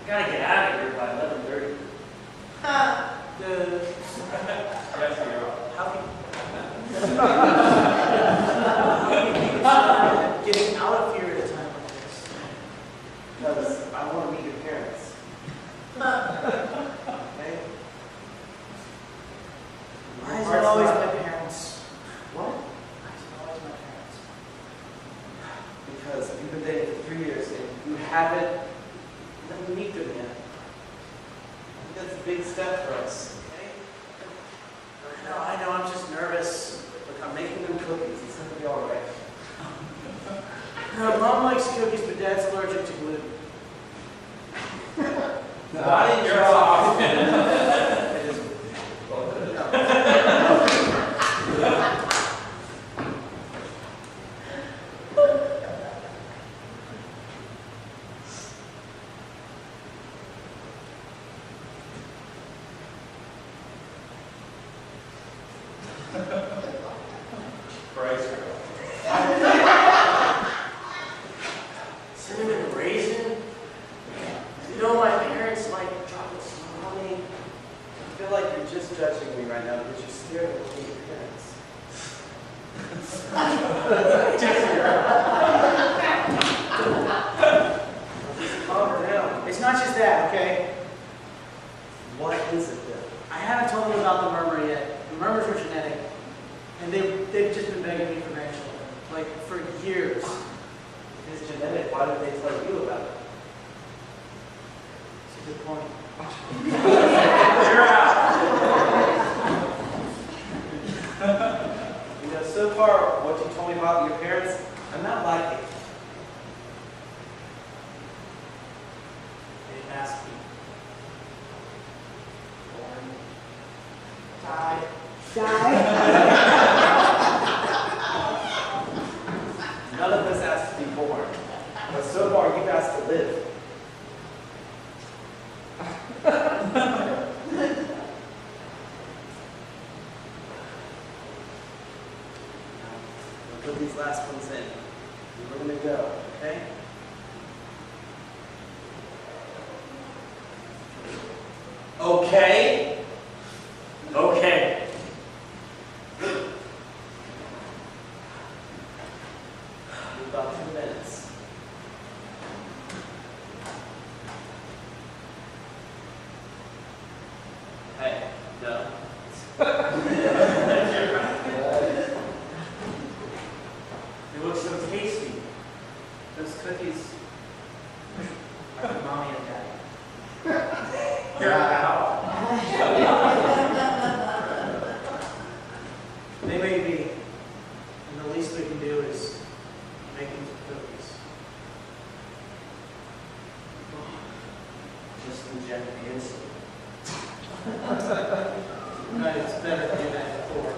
I gotta get out of here by 11:30. Yes, you are. How can getting out of here at a time like this? Because I want to meet your parents. Okay? Why is it always my parents? What? Why is it always my parents? Because you've been dating for 3 years and you haven't let me meet them yet. I think that's a big step for us. Okay? I know, I'm just nervous. Look, I'm making them cookies. It's going to be all right. Mom likes cookies, but Dad's allergic to gluten. Not in your house. It is. Bryce girl. Cinnamon raisin? You know my parents like chocolate honey. I feel like you're just judging me right now because you're scared of your parents. Calm down. It's not just that, okay? What is it then? I haven't told them about the murmur yet. The murmurs are genetic. And they've just been begging me for grandchildren. Like, for years. It's genetic. Why did they tell you about it? It's a good point. You're out. You know, so far, what you told me about your parents, I'm not liking it. They didn't ask me. Die. None of us asked to be born. But so far, you've asked to live. We'll put these last ones in. We're going to go, okay? Okay? Okay. About 2 minutes. Hey, no. They look so tasty. Those cookies Are for mommy and daddy. You're out. They may be. And the least we can do is make them some cookies. just inject the insulin. Right, it's better to do that before.